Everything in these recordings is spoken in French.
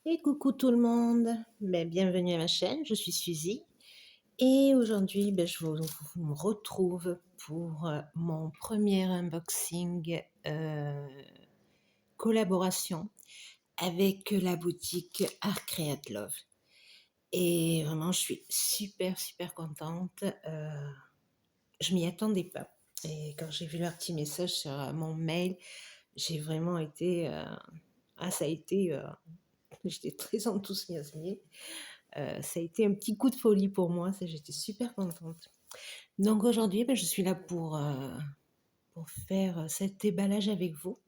Et coucou tout le monde, bienvenue à ma chaîne, je suis Suzy et aujourd'hui je vous retrouve pour mon premier unboxing collaboration avec la boutique Art Create Love. Et vraiment je suis super contente, je m'y attendais pas. Et quand j'ai vu leur petit message sur mon mail, j'ai vraiment été... ça a été... j'étais très enthousiasmée. Ça a été un petit coup de folie pour moi, j'étais super contente. Donc aujourd'hui, je suis là pour faire cet déballage avec vous.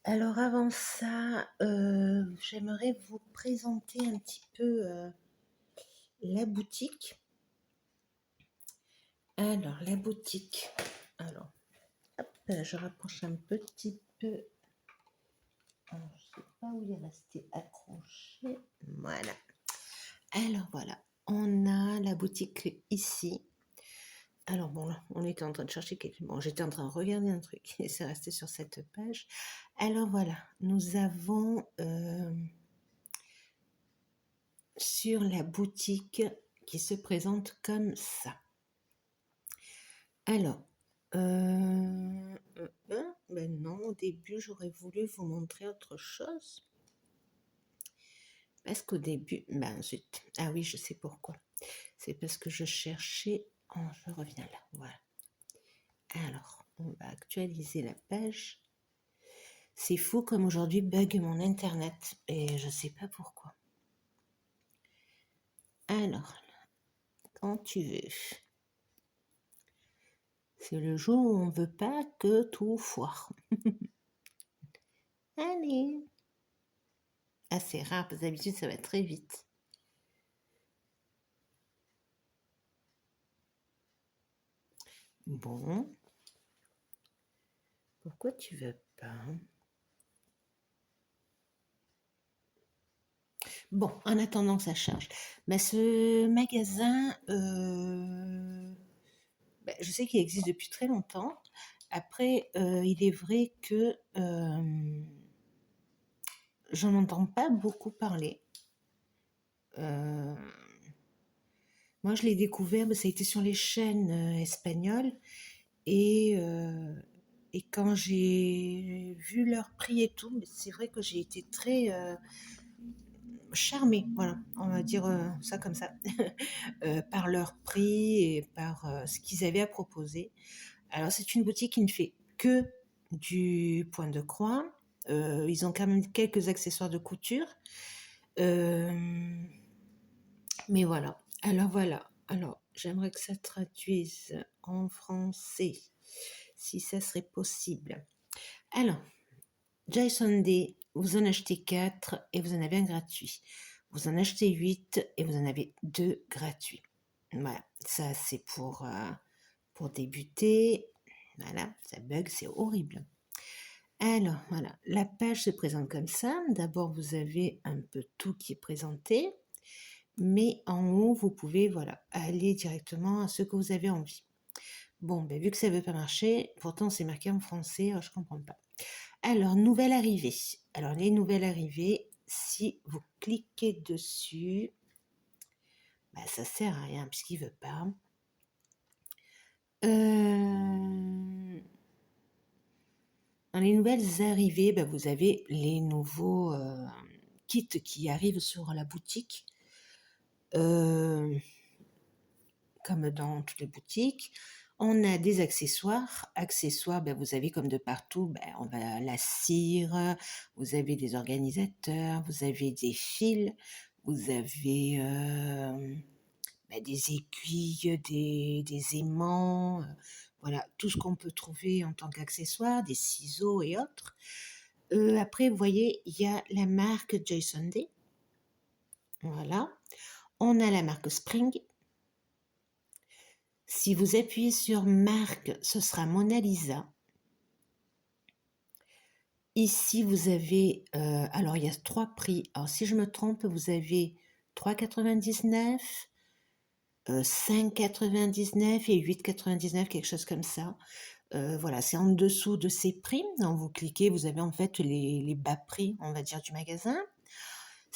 Alors avant ça, j'aimerais vous présenter un petit peu la boutique. Alors la boutique, alors hop, je rapproche un petit peu. Alors, je ne sais pas où il est resté accroché. Voilà. Alors voilà, on a la boutique ici. Alors bon, là, on était en train de chercher quelque chose. Bon, j'étais en train de regarder un truc et c'est resté sur cette page. Alors voilà, nous avons sur la boutique qui se présente comme ça. Alors, non, au début, j'aurais voulu vous montrer autre chose. Parce qu'au début, zut. Ah oui, je sais pourquoi. C'est parce que je cherchais... Oh, je reviens là, voilà. Alors, on va actualiser la page. C'est fou comme aujourd'hui bug mon internet et je sais pas pourquoi. Alors, quand tu veux. C'est le jour où on veut pas que tout foire. Allez. Ah, c'est rare parce que d'habitude ça va très vite. Bon. Pourquoi tu veux pas? Bon, en attendant que ça charge. Ce magasin, je sais qu'il existe depuis très longtemps. Après, il est vrai que j'en entends pas beaucoup parler. Moi, je l'ai découvert, ça a été sur les chaînes espagnoles. Et quand j'ai vu leur prix et tout, c'est vrai que j'ai été très charmée, voilà, on va dire ça comme ça, par leur prix et par ce qu'ils avaient à proposer. Alors, c'est une boutique qui ne fait que du point de croix. Ils ont quand même quelques accessoires de couture. Mais voilà. Alors voilà. Alors, j'aimerais que ça traduise en français, si ça serait possible. Alors, Jason Day, vous en achetez 4 et vous en avez un gratuit. Vous en achetez 8 et vous en avez 2 gratuits. Voilà, ça c'est pour débuter. Voilà, ça bug, c'est horrible. Alors, voilà, la page se présente comme ça. D'abord, vous avez un peu tout qui est présenté. Mais en haut, vous pouvez aller directement à ce que vous avez envie. Bon, vu que ça ne veut pas marcher, pourtant c'est marqué en français, alors je ne comprends pas. Alors, nouvelle arrivée. Alors, les nouvelles arrivées, si vous cliquez dessus, ça ne sert à rien puisqu'il ne veut pas. Dans les nouvelles arrivées, vous avez les nouveaux kits qui arrivent sur la boutique. Comme dans toutes les boutiques. On a des accessoires. Accessoires, vous avez comme de partout, on va la cire, vous avez des organisateurs, vous avez des fils, vous avez des aiguilles, des aimants, voilà, tout ce qu'on peut trouver en tant qu'accessoire, des ciseaux et autres. Après, vous voyez, il y a la marque Jason Day. Voilà. On a la marque Spring. Si vous appuyez sur marque, ce sera Mona Lisa. Ici, vous avez, alors il y a 3 prix. Alors si je me trompe, vous avez 3,99, 5,99 et 8,99, quelque chose comme ça. Voilà, c'est en dessous de ces prix. Donc vous cliquez, vous avez en fait les bas prix, on va dire, du magasin.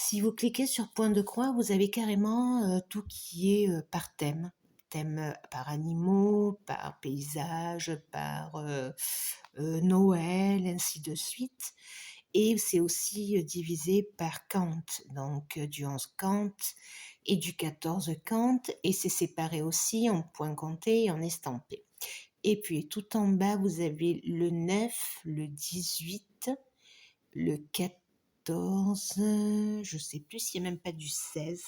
Si vous cliquez sur point de croix, vous avez carrément tout qui est par thème. Thème par animaux, par paysage, par Noël, ainsi de suite. Et c'est aussi divisé par cant, donc du 11 cant et du 14 cant, et c'est séparé aussi en points comptés et en estampés. Et puis tout en bas, vous avez le 9, le 18, le 14, je ne sais plus s'il n'y a même pas du 16.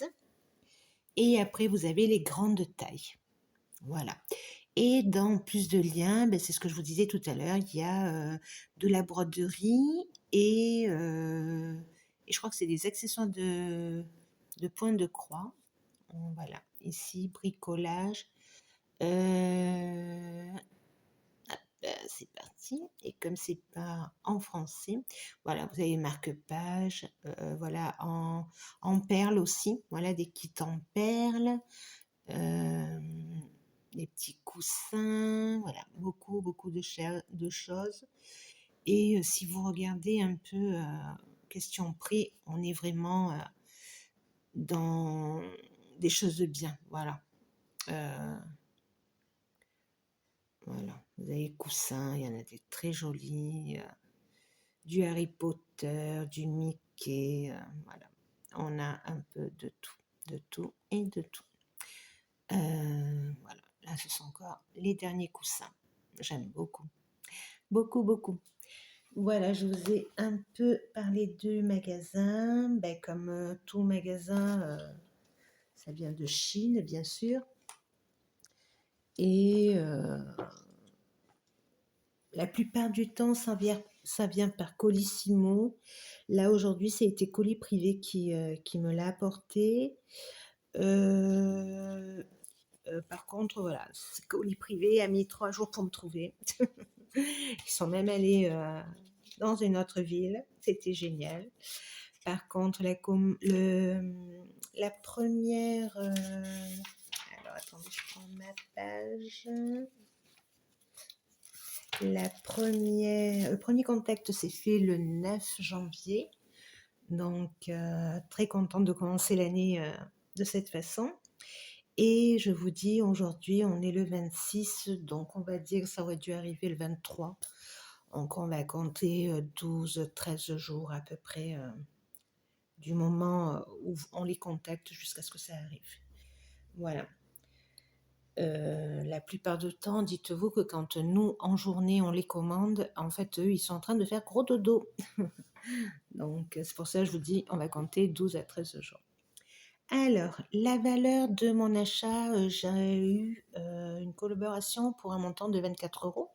Et après, vous avez les grandes tailles. Voilà. Et dans plus de liens, ben, c'est ce que je vous disais tout à l'heure, il y a de la broderie et je crois que c'est des accessoires de pointe de croix. Voilà, ici, bricolage. C'est parti. Et comme c'est pas en français, voilà, vous avez marque-page, voilà, en perles aussi, voilà, des kits en perles, des petits coussins, voilà, beaucoup de choses. Et si vous regardez un peu question prix, on est vraiment dans des choses de bien, voilà. Voilà, vous avez coussins, il y en a des très jolis, du Harry Potter, du Mickey, voilà. On a un peu de tout et de tout. Voilà, là ce sont encore les derniers coussins. J'aime beaucoup, beaucoup. Voilà, je vous ai un peu parlé du magasin. Ben, comme tout magasin, ça vient de Chine, bien sûr. Et la plupart du temps, ça vient par Colissimo. Là, aujourd'hui, c'était Colis Privé qui me l'a apporté. Par contre, voilà, Colis Privé a mis 3 jours pour me trouver. Ils sont même allés dans une autre ville. C'était génial. Par contre, la première... alors, attendez, je prends ma page. Le premier contact s'est fait le 9 janvier. Donc, très contente de commencer l'année de cette façon. Et je vous dis, aujourd'hui, on est le 26, donc on va dire que ça aurait dû arriver le 23. Donc, on va compter 12-13 jours à peu près du moment où on les contacte jusqu'à ce que ça arrive. Voilà. La plupart du temps, dites-vous que quand nous, en journée, on les commande, en fait, eux, ils sont en train de faire gros dodo. Donc, c'est pour ça que je vous dis, on va compter 12 à 13 jours. Alors, la valeur de mon achat, j'ai eu une collaboration pour un montant de 24 €.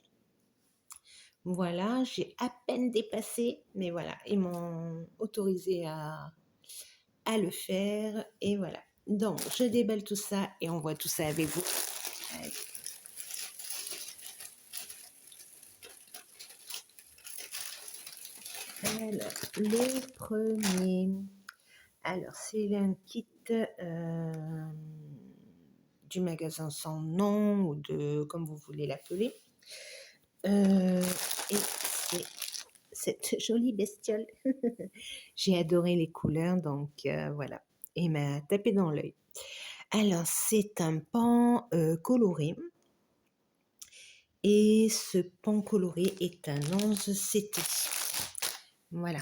Voilà, j'ai à peine dépassé, mais voilà, ils m'ont autorisé à le faire. Et voilà. Donc, je déballe tout ça et on voit tout ça avec vous. Allez. Alors, le premier, alors c'est un kit du magasin sans nom ou de comme vous voulez l'appeler. Et c'est cette jolie bestiole. J'ai adoré les couleurs, donc voilà. Et il m'a tapé dans l'œil. Alors, c'est un pan coloré. Et ce pan coloré est un 11 CT. Voilà.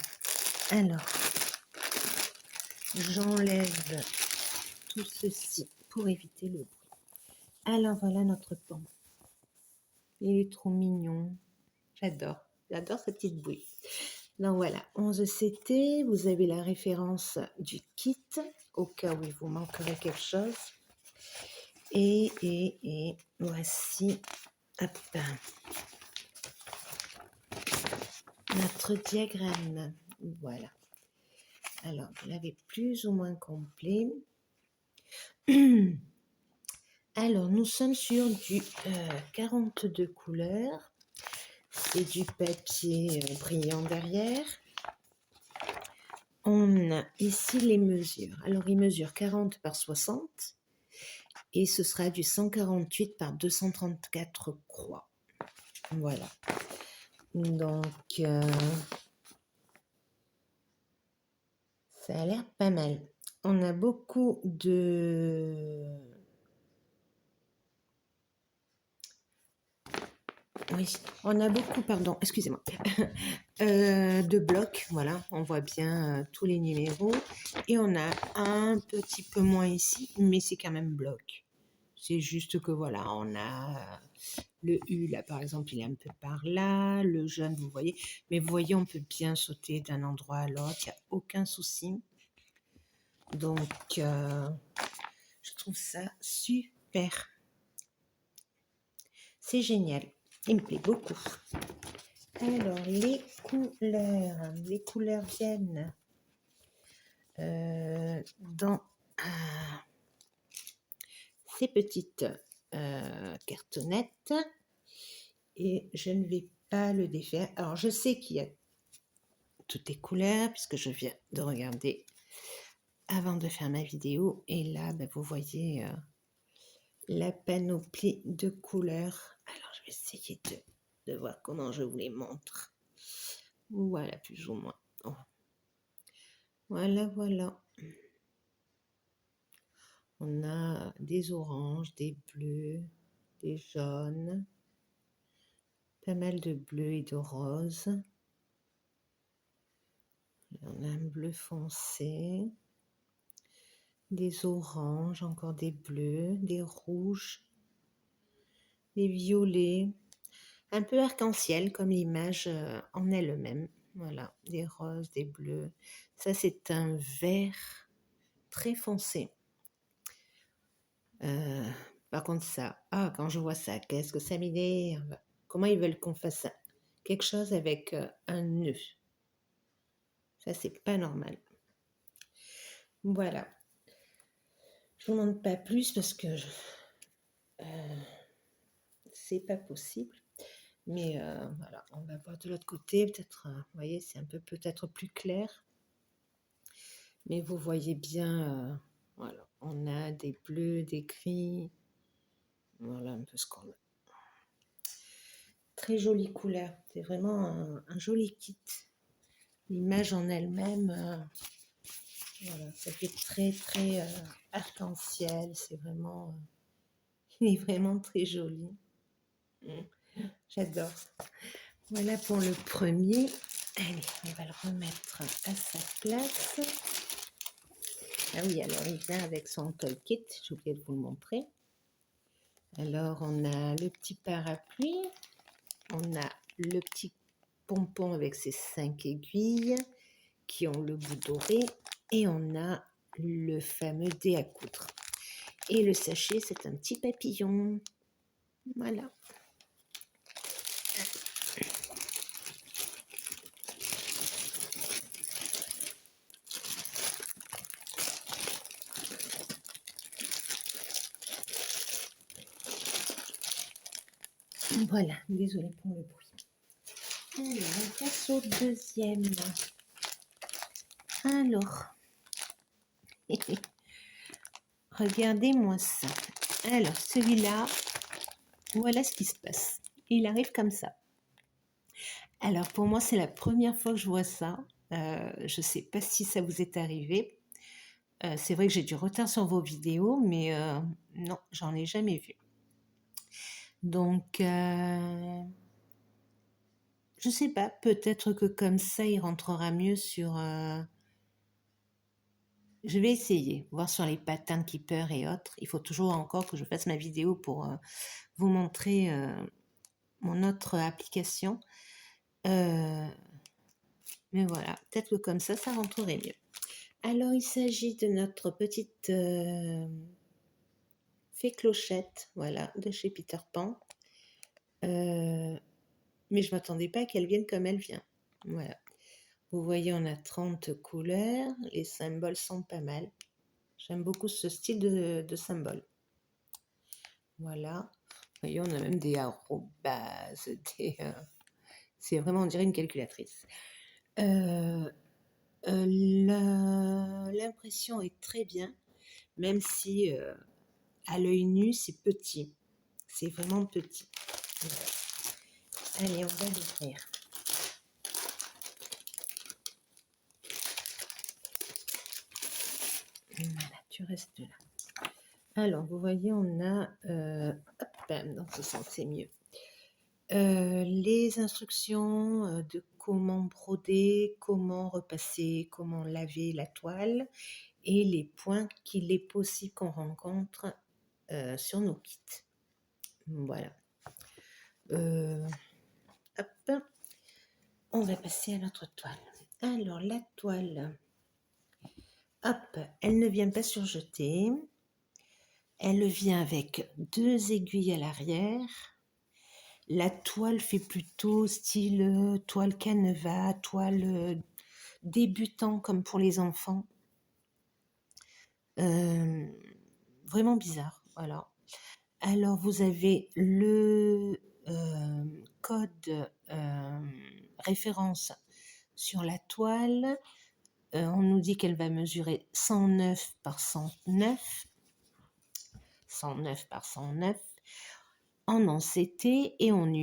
Alors, j'enlève tout ceci pour éviter le bruit. Alors, voilà notre pan. Il est trop mignon. J'adore ce petit bruit. Donc voilà, 11 CT, vous avez la référence du kit, au cas où il vous manquerait quelque chose. Et voici, hop, notre diagramme. Voilà. Alors, vous l'avez plus ou moins complet. Alors, nous sommes sur du 42 couleurs. Et du papier brillant derrière. On a ici les mesures. Alors, il mesure 40 par 60 et ce sera du 148 par 234 croix. Voilà. Donc, Ça a l'air pas mal. On a beaucoup de... Oui, on a beaucoup, pardon, excusez-moi, de blocs, voilà, on voit bien tous les numéros. Et on a un petit peu moins ici, mais c'est quand même bloc. C'est juste que voilà, on a le U, là, par exemple, il est un peu par là, le jaune, vous voyez. Mais vous voyez, on peut bien sauter d'un endroit à l'autre, il n'y a aucun souci. Donc, je trouve ça super. C'est génial. Il me plaît beaucoup. Alors, les couleurs viennent dans ces petites cartonnettes. Et je ne vais pas le défaire. Alors, je sais qu'il y a toutes les couleurs, puisque je viens de regarder avant de faire ma vidéo. Et là, ben, vous voyez la panoplie de couleurs. Alors, je vais essayer de voir comment je vous les montre. Voilà, plus ou moins. Oh. Voilà, voilà. On a des oranges, des bleus, des jaunes, pas mal de bleus et de roses. On a un bleu foncé, des oranges, encore des bleus, des rouges, des violets, un peu arc-en-ciel comme l'image en elle-même. Voilà, des roses, des bleus. Ça, c'est un vert très foncé. Par contre, ça, quand je vois ça, qu'est-ce que ça m'énerve. Comment ils veulent qu'on fasse ça? Quelque chose avec un nœud. Ça, c'est pas normal. Voilà. Je vous montre pas plus parce que c'est pas possible. Mais voilà, on va voir de l'autre côté. Peut-être, vous voyez, c'est un peu peut-être plus clair. Mais vous voyez bien, voilà, on a des bleus, des gris. Voilà un peu ce qu'on a. Très jolie couleur. C'est vraiment un joli kit. L'image en elle-même, voilà, ça fait très très arc-en-ciel. C'est vraiment, il est vraiment très joli. J'adore. Voilà pour le premier. Allez, on va le remettre à sa place. Ah oui, alors il vient avec son toy kit. J'ai oublié de vous le montrer. Alors, on a le petit parapluie. On a le petit pompon avec ses 5 aiguilles qui ont le bout doré. Et on a le fameux dé à coudre. Et le sachet, c'est un petit papillon. Voilà. Voilà, désolée pour le bruit. Alors, on passe au deuxième. Alors, regardez-moi ça. Alors, celui-là, voilà ce qui se passe. Il arrive comme ça. Alors, pour moi, c'est la première fois que je vois ça. Je ne sais pas si ça vous est arrivé. C'est vrai que j'ai du retard sur vos vidéos, mais non, j'en ai jamais vu. Donc, je sais pas, peut-être que comme ça, il rentrera mieux sur... Je vais essayer, voir sur les patterns keeper et autres. Il faut toujours encore que je fasse ma vidéo pour vous montrer mon autre application. Mais voilà, peut-être que comme ça rentrerait mieux. Alors, il s'agit de notre petite fée clochette, voilà, de chez Peter Pan. Mais je ne m'attendais pas qu'elle vienne comme elle vient. Voilà. Vous voyez, on a 30 couleurs. Les symboles sont pas mal. J'aime beaucoup ce style de symbole. Voilà. Vous voyez, on a même des arrobases. C'est vraiment, on dirait une calculatrice. L'impression est très bien, même si à l'œil nu, c'est petit. C'est vraiment petit. Voilà. Allez, on va l'ouvrir. Voilà, tu restes là. Alors, vous voyez, on a... dans ce sens, c'est mieux. Les instructions de comment broder, comment repasser, comment laver la toile et les points qu'il est possible qu'on rencontre sur nos kits. Voilà. Hop. On va passer à notre toile. Alors, la toile, hop, elle ne vient pas surjeter. Elle vient avec 2 aiguilles à l'arrière. La toile fait plutôt style toile canevas, toile débutant comme pour les enfants. Vraiment bizarre, voilà. Alors, vous avez le code référence sur la toile. On nous dit qu'elle va mesurer 109 par 109. 109 par 109 en ANCT et on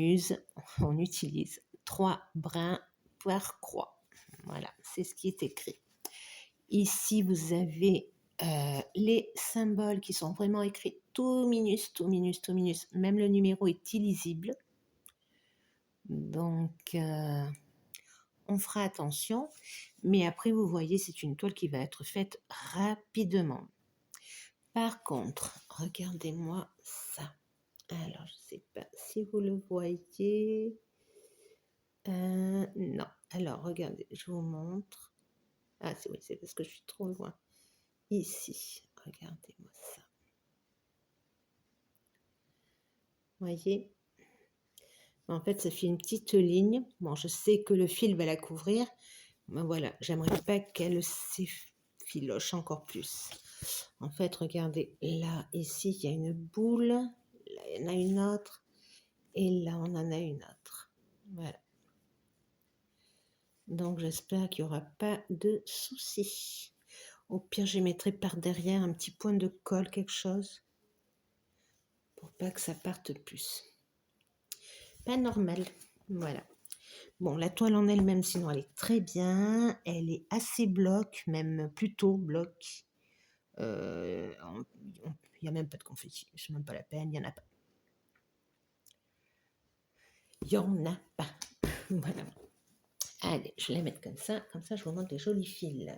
utilise 3 brins par croix. Voilà, c'est ce qui est écrit. Ici, vous avez les symboles qui sont vraiment écrits tout minus, tout minus, tout minus. Même le numéro est illisible. Donc, on fera attention. Mais après, vous voyez, c'est une toile qui va être faite rapidement. Par contre, regardez-moi ça. Alors, je ne sais pas si vous le voyez. Non. Alors, regardez, je vous montre. Ah, oui, c'est parce que je suis trop loin. Ici, regardez-moi ça. Voyez? En fait, ça fait une petite ligne. Bon, je sais que le fil va la couvrir. Mais voilà, j'aimerais pas qu'elle s'effiloche encore plus. En fait, regardez, là, ici, il y a une boule. Là, il y en a une autre. Et là, on en a une autre. Voilà. Donc, j'espère qu'il n'y aura pas de soucis. Au pire, je mettrai par derrière un petit point de colle, quelque chose. Pour pas que ça parte plus. Pas normal. Voilà. Bon, la toile en elle-même, sinon, elle est très bien. Elle est assez bloc, même plutôt bloc. Il n'y a même pas de confetti. C'est même pas la peine, il n'y en a pas. Il n'y en a pas. Voilà. Allez, je vais la mettre comme ça. Comme ça, je vous montre les jolis fils.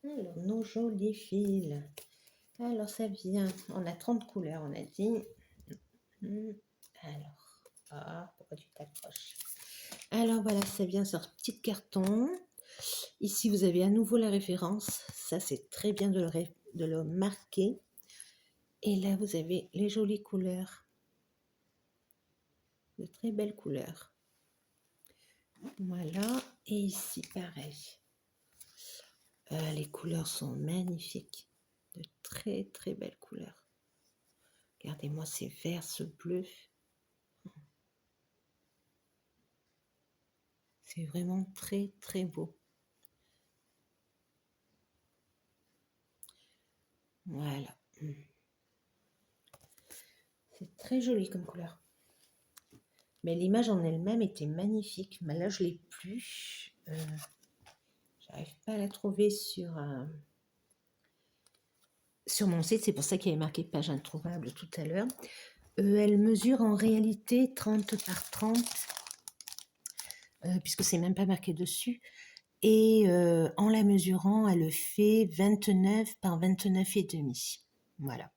Alors, nos jolis fils. Alors, ça vient. On a 30 couleurs, on a dit. Alors, pourquoi tu t'accroches? Alors, voilà, ça vient sur petit carton. Ici, vous avez à nouveau la référence. Ça, c'est très bien de le marquer. Et là, vous avez les jolies couleurs. De très belles couleurs. Voilà. Et ici, pareil. Les couleurs sont magnifiques. De très, très belles couleurs. Regardez-moi ces verts, ce bleu. C'est vraiment très, très beau. Voilà. C'est très joli comme couleur. Mais l'image en elle-même était magnifique. Mais là, je ne l'ai plus. J'arrive pas à la trouver sur mon site. C'est pour ça qu'il y avait marqué page introuvable tout à l'heure. Elle mesure en réalité 30 par 30. Puisque c'est même pas marqué dessus. Et en la mesurant, elle fait 29 par 29 et demi. Voilà.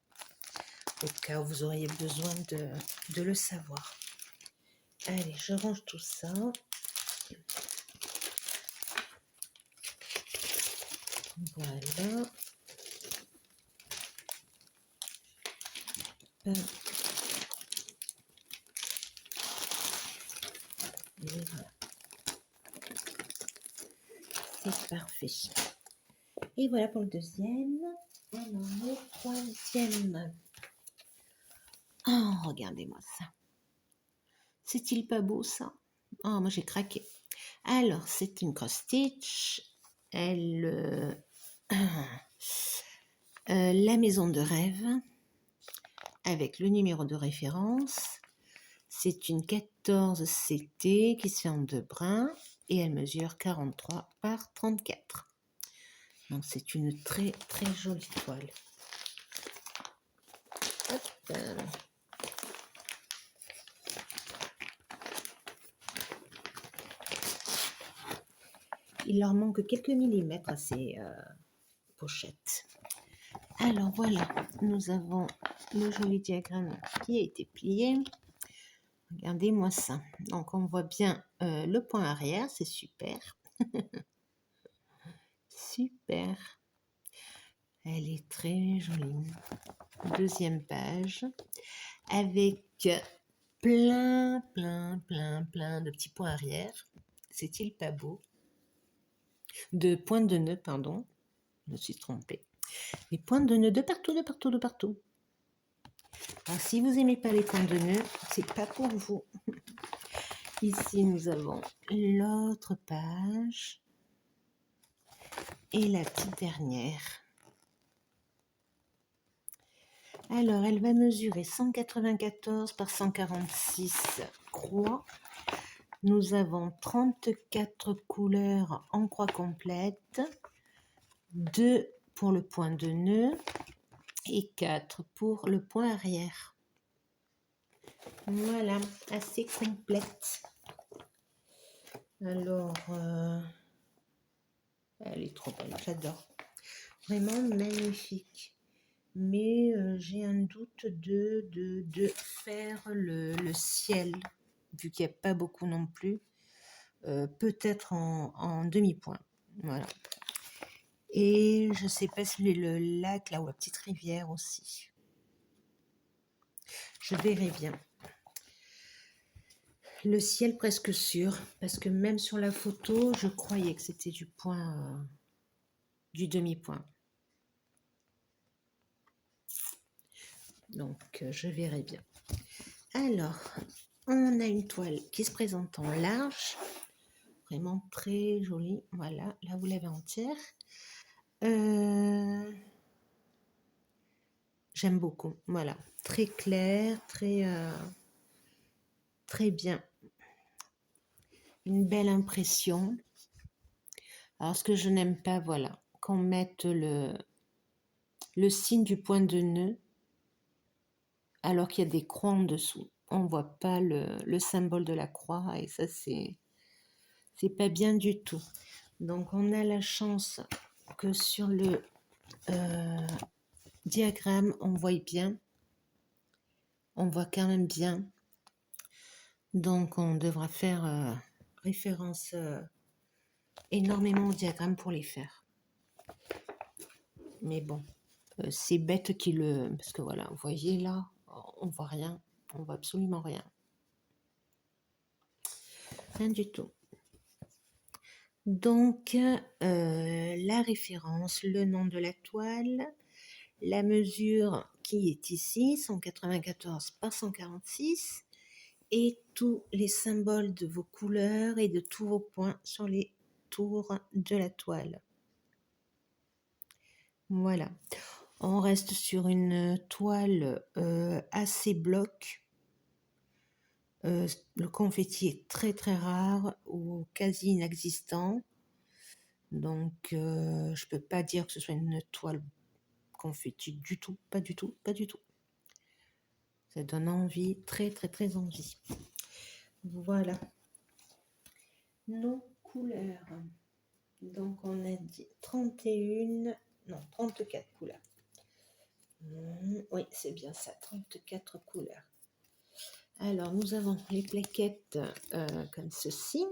Au cas où vous auriez besoin de le savoir. Allez, je range tout ça. Voilà. Voilà. C'est parfait. Et voilà pour le deuxième. Alors, le troisième. Oh, regardez-moi ça. C'est-il pas beau ça? Oh, moi j'ai craqué. Alors, c'est une cross-stitch. La maison de rêve avec le numéro de référence. C'est une 14 CT qui se fait en 2 brins et elle mesure 43 par 34. Donc c'est une très très jolie toile. Hop. Il leur manque quelques millimètres à ces pochettes. Alors voilà, nous avons le joli diagramme qui a été plié. Regardez-moi ça. Donc on voit bien le point arrière, c'est super. Super. Elle est très jolie. Deuxième page avec plein de petits points arrière. C'est-il pas beau? De pointes de nœud, pardon. Je me suis trompée. Les pointes de nœud de partout, de partout, de partout. Alors, si vous n'aimez pas les pointes de nœud, c'est pas pour vous. Ici, nous avons l'autre page et la petite dernière. Alors, elle va mesurer 194 par 146 croix. Nous avons 34 couleurs en croix complète, 2 pour le point de nœud et 4 pour le point arrière. Voilà, assez complète. Alors, elle est trop belle, j'adore. Vraiment magnifique. Mais j'ai un doute de faire le ciel, vu qu'il n'y a pas beaucoup non plus. Peut-être en demi-point. Voilà. Et je ne sais pas si le lac, là, ou la petite rivière aussi. Je verrai bien. Le ciel presque sûr, parce que même sur la photo, je croyais que c'était du point, du demi-point. Donc, je verrai bien. Alors, on a une toile qui se présente en large, vraiment très jolie. Voilà, là vous l'avez entière. J'aime beaucoup. Voilà, très clair, très bien. Une belle impression. Alors, ce que je n'aime pas, voilà, qu'on mette le signe du point de nœud alors qu'il y a des croix en dessous. On ne voit pas le symbole de la croix et ça, c'est pas bien du tout. Donc, on a la chance que sur le diagramme, on voit bien. On voit quand même bien. Donc, on devra faire référence énormément au diagramme pour les faire. Mais bon, c'est bête parce que voilà, vous voyez là, on voit rien. On voit absolument rien. Rien du tout. Donc, la référence, le nom de la toile, la mesure qui est ici, 194 par 146, et tous les symboles de vos couleurs et de tous vos points sur les tours de la toile. Voilà. On reste sur une toile assez bloc. Le confetti est très très rare ou quasi inexistant. Donc, je ne peux pas dire que ce soit une toile confetti du tout, pas du tout, pas du tout. Ça donne envie, très très très envie. Voilà. Nos couleurs. Donc, on a dit 34 couleurs. Oui, c'est bien ça, 34 couleurs. Alors, nous avons les plaquettes comme ceci,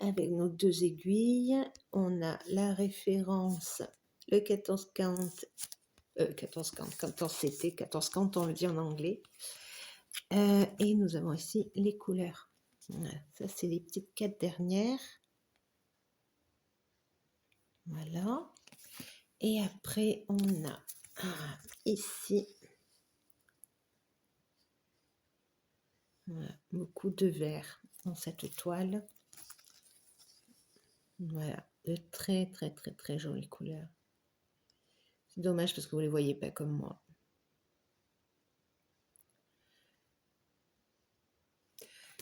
avec nos deux aiguilles. On a la référence, le 1440, 1440, on le dit en anglais. Et nous avons ici les couleurs. Voilà, ça, c'est les petites 4 dernières. Voilà. Et après, on a ici voilà, beaucoup de vert dans cette toile. Voilà, de très très très très jolies couleurs. C'est dommage parce que vous ne les voyez pas comme moi.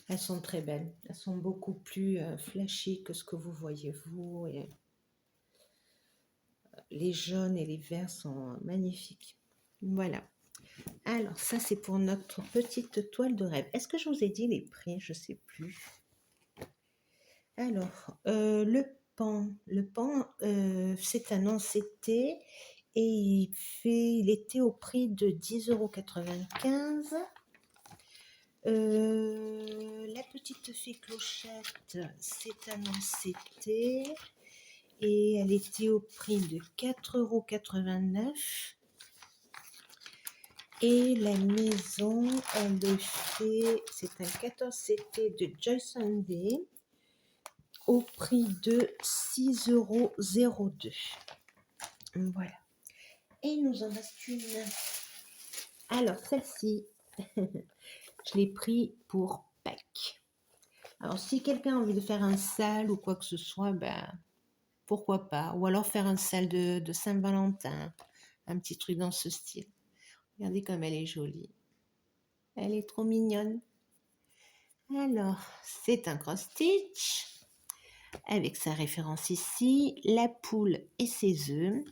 Elles sont très belles. Elles sont beaucoup plus flashy que ce que vous voyez vous. Et les jaunes et les verts sont magnifiques. Voilà. Alors, ça, c'est pour notre petite toile de rêve. Est-ce que je vous ai dit les prix? Je ne sais plus. Alors, c'est un ancêtre et il était au prix de 10,95 €. La petite fée clochette, c'est un ancêtre et elle était au prix de 4,89 €. Et la maison, c'est un 14 CT de Joyce Sunday au prix de 6,02 €. Voilà. Et il nous en reste une. Alors, celle-ci, je l'ai pris pour Pâques. Alors, si quelqu'un a envie de faire un sale ou quoi que ce soit, ben, pourquoi pas. Ou alors faire un sale de Saint-Valentin. Un petit truc dans ce style. Regardez comme elle est jolie. Elle est trop mignonne. Alors, c'est un cross-stitch avec sa référence ici, la poule et ses œufs.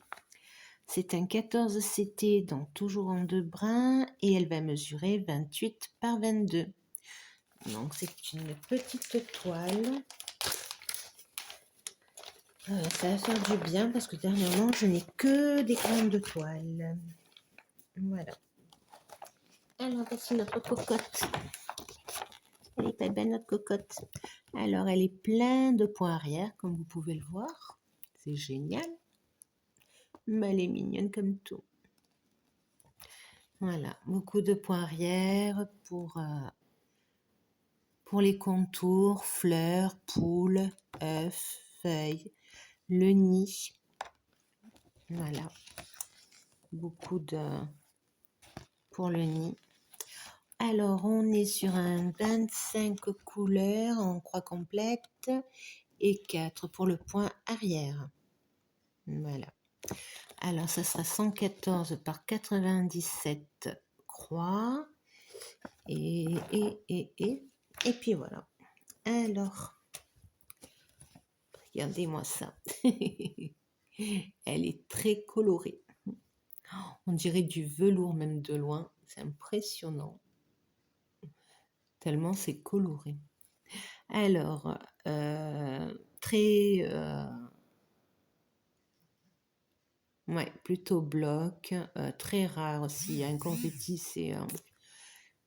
C'est un 14 CT, donc toujours en 2 brins, et elle va mesurer 28 par 22. Donc c'est une petite toile. Ça va faire du bien parce que dernièrement, je n'ai que des grandes toiles. Voilà. Alors, voici notre cocotte. Elle est pas belle, notre cocotte. Alors, elle est pleine de points arrière, comme vous pouvez le voir. C'est génial. Mais elle est mignonne comme tout. Voilà, beaucoup de points arrière pour les contours, fleurs, poules, œufs, feuilles, le nid. Voilà, beaucoup pour le nid. Alors, on est sur un 25 couleurs en croix complète et 4 pour le point arrière. Voilà. Alors, ça sera 114 par 97 croix. Et puis voilà. Alors, regardez-moi ça. Elle est très colorée. On dirait du velours même de loin. C'est impressionnant. Tellement c'est coloré. Alors, ouais, plutôt bloc. Très rare aussi. Un confetti, c'est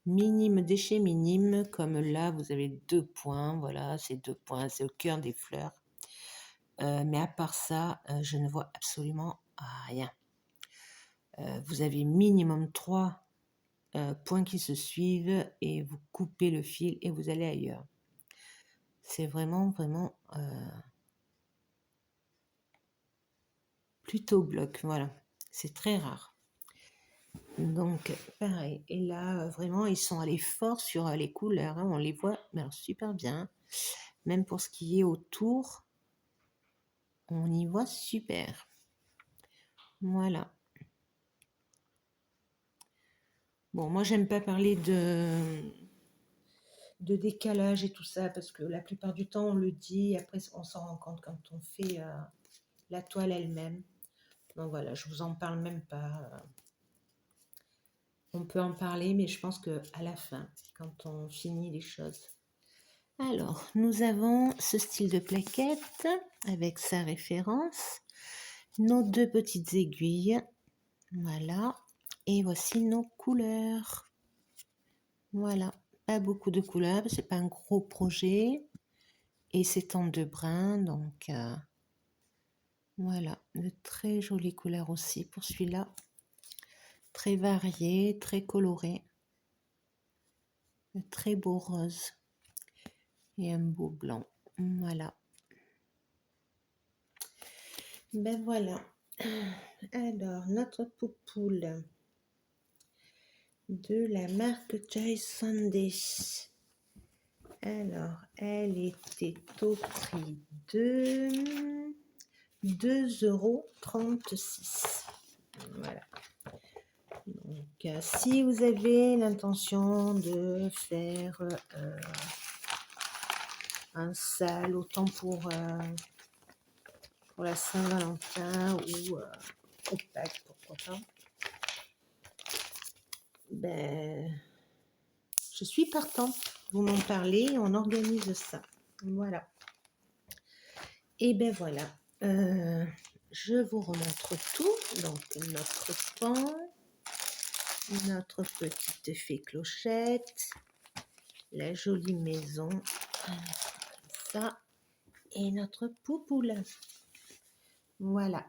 minime, déchet minime. Comme là, vous avez 2 points. Voilà, c'est 2 points. C'est au cœur des fleurs. Mais à part ça, je ne vois absolument rien. Vous avez minimum 3 points qui se suivent et vous coupez le fil et vous allez ailleurs. C'est vraiment plutôt bloc, voilà. C'est très rare. Donc, pareil. Et là, vraiment, ils sont allés fort sur les couleurs. Hein. On les voit alors, super bien. Même pour ce qui est autour, on y voit super. Voilà. Bon, moi, j'aime pas parler de décalage et tout ça, parce que la plupart du temps, on le dit, et après, on s'en rend compte quand on fait la toile elle-même. Donc voilà, je vous en parle même pas. On peut en parler, mais je pense qu'à la fin, quand on finit les choses. Alors, nous avons ce style de plaquette avec sa référence, nos 2 petites aiguilles, voilà, et voici nos couleurs. Voilà, pas beaucoup de couleurs, c'est pas un gros projet, et c'est en 2 brins, donc voilà, de très jolies couleurs aussi pour celui-là, très varié, très coloré, de très beau rose. Et un beau blanc. Voilà. Ben voilà. Alors, notre poupoule de la marque Joyce Sunday. Alors, elle était au prix de 2,36 €. Voilà. Donc, si vous avez l'intention de faire un sale, autant pour pour la Saint-Valentin ou au Pâques, pourquoi pas. Ben, je suis partante. Vous m'en parlez, on organise ça. Voilà. Et ben voilà. Je vous remontre tout. Donc, notre pan, notre petite fée clochette, la jolie maison, ça, et notre poupoule. Voilà.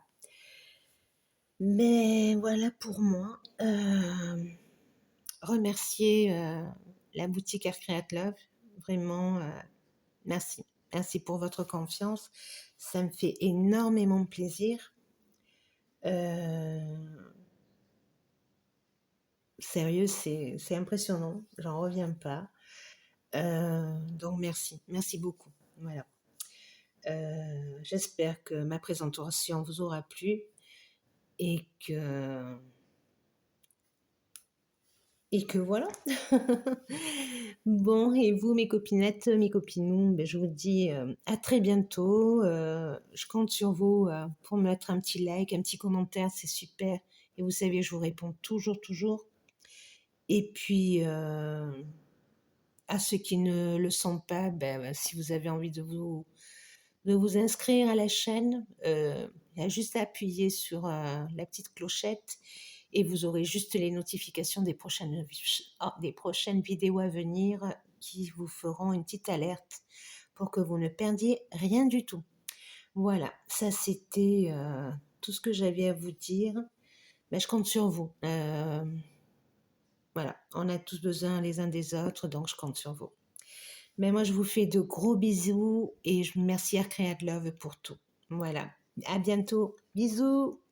Mais voilà pour moi. Remercier la boutique Air Create Love. Vraiment, merci. Merci pour votre confiance. Ça me fait énormément plaisir. Sérieux, c'est impressionnant. J'en reviens pas. Donc merci. Merci beaucoup. Voilà. J'espère que ma présentation vous aura plu et que voilà. Bon, et vous, mes copinettes, mes copinous, ben, je vous dis à très bientôt. Je compte sur vous pour me mettre un petit like, un petit commentaire, c'est super. Et vous savez, je vous réponds toujours, toujours. Et puis, à ceux qui ne le sont pas, ben, si vous avez envie de vous inscrire à la chaîne, il y a juste à appuyer sur la petite clochette et vous aurez juste les notifications des prochaines vidéos à venir qui vous feront une petite alerte pour que vous ne perdiez rien du tout. Voilà, ça c'était tout ce que j'avais à vous dire. Mais je compte sur vous. Voilà, on a tous besoin les uns des autres, donc je compte sur vous. Mais moi, je vous fais de gros bisous et je remercie Air Create Love pour tout. Voilà, à bientôt. Bisous.